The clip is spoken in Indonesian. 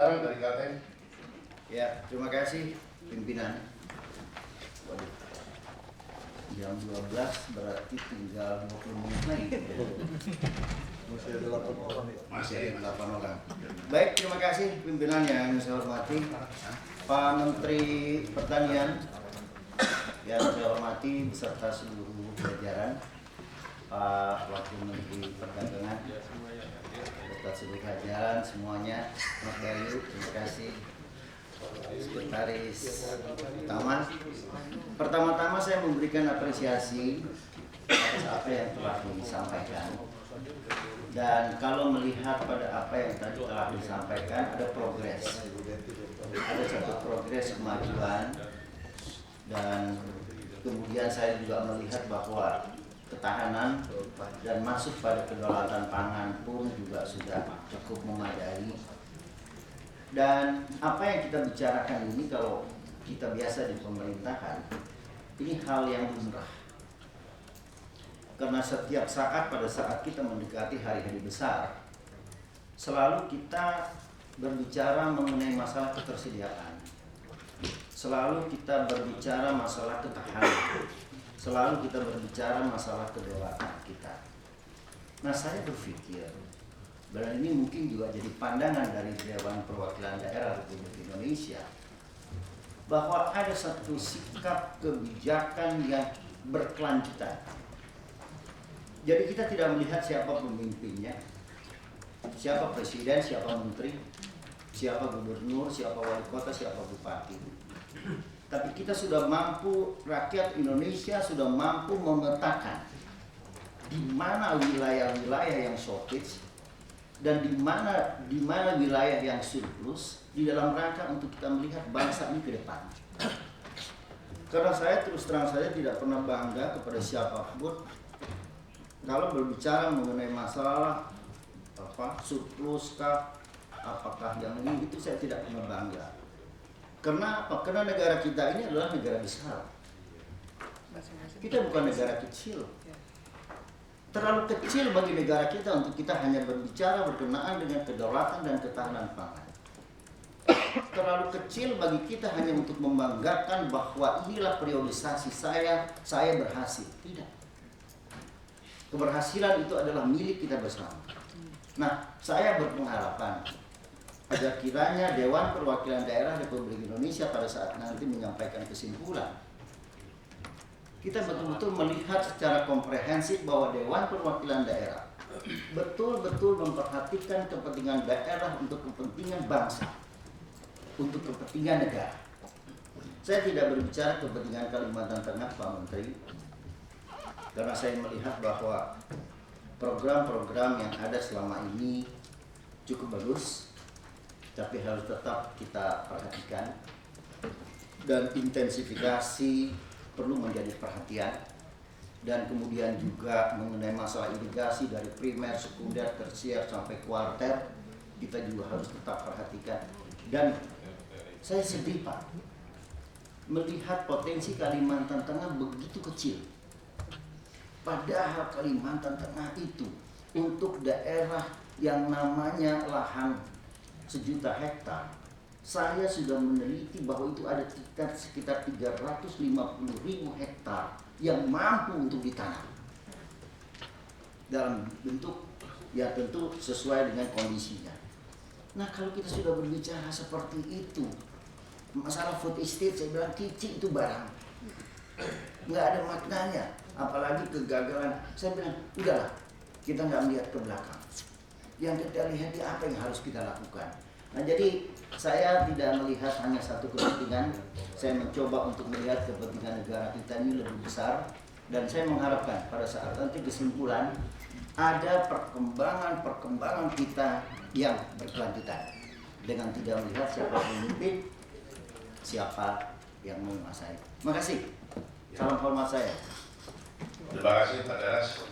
Dari Kalteng. Ya, terima kasih pimpinan. Waduh, jam 12 berarti tinggal 20 menit lagi. Masih ada 8 orang. Masih ada 8 orang. Baik, terima kasih pimpinan yang saya hormati. Pak Menteri Pertanian yang saya hormati beserta seluruh jajaran, Pak Wakil Menteri Perdagangan, beserta seluruh jajaran semuanya, Mas Bayu, terima kasih. Sekretaris utama. Pertama-tama saya memberikan apresiasi atas apa yang telah disampaikan. Dan kalau melihat pada apa yang tadi telah disampaikan, ada progres. Ada satu progres kemajuan. Dan kemudian saya juga melihat bahwa ketahanan dan masuk pada kedaulatan pangan pun juga sudah cukup memadai. Dan apa yang kita bicarakan ini kalau kita biasa di pemerintahan, ini hal yang lumrah. Karena setiap saat pada saat kita mendekati hari-hari besar, selalu kita berbicara mengenai masalah ketersediaan. Selalu kita berbicara masalah ketahanan. Selalu kita berbicara masalah kedaulatan kita. Nah, saya berpikir, dan ini mungkin juga jadi pandangan dari Dewan Perwakilan Daerah Republik Indonesia, bahwa ada satu sikap kebijakan yang berkelanjutan. Jadi kita tidak melihat siapa pemimpinnya, siapa presiden, siapa menteri, siapa gubernur, siapa wali kota, siapa bupati. Tapi kita sudah mampu, rakyat Indonesia sudah mampu memetakan di mana wilayah-wilayah yang shortage dan di mana wilayah yang surplus di dalam rangka untuk kita melihat bangsa ini ke depan. Karena saya terus terang saja tidak pernah bangga kepada siapapun kalau berbicara mengenai masalah surplus kah, apakah yang ini itu saya tidak pernah bangga. Karena apa? Karena negara kita ini adalah negara besar. Kita bukan negara kecil. Terlalu kecil bagi negara kita untuk kita hanya berbicara berkenaan dengan kedaulatan dan ketahanan pangan. Terlalu kecil bagi kita hanya untuk membanggakan bahwa inilah priorisasi saya berhasil. Tidak. Keberhasilan itu adalah milik kita bersama. Nah, saya berpengharapan agar kiranya Dewan Perwakilan Daerah Republik Indonesia pada saat nanti menyampaikan kesimpulan, kita betul-betul melihat secara komprehensif bahwa Dewan Perwakilan Daerah betul-betul memperhatikan kepentingan daerah untuk kepentingan bangsa, untuk kepentingan negara. Saya tidak berbicara kepentingan Kalimantan Tengah, Pak Menteri, karena saya melihat bahwa program-program yang ada selama ini cukup bagus, tapi harus tetap kita perhatikan dan intensifikasi perlu menjadi perhatian. Dan kemudian juga mengenai masalah irigasi dari primer, sekunder, tersier sampai kuarter, kita juga harus tetap perhatikan. Dan saya sedih, Pak, melihat potensi Kalimantan Tengah begitu kecil. Padahal Kalimantan Tengah itu untuk daerah yang namanya lahan 1.000.000 hektar, saya sudah meneliti bahwa itu ada sekitar 350.000 hektar yang mampu untuk ditanam dalam bentuk ya tentu sesuai dengan kondisinya. Nah, kalau kita sudah berbicara seperti itu, masalah food estate, saya bilang kicik itu barang nggak ada maknanya, apalagi kegagalan. Saya bilang udahlah, kita nggak melihat ke belakang, yang kita lihat apa yang harus kita lakukan. Nah, jadi saya tidak melihat hanya satu kepentingan, saya mencoba untuk melihat kepentingan negara kita ini lebih besar. Dan saya mengharapkan pada saat nanti kesimpulan ada perkembangan kita yang berkelanjutan, dengan tidak melihat siapa pemimpin, siapa yang menguasai. Terima kasih. Salam hormat saya. Terima kasih Pak Daras.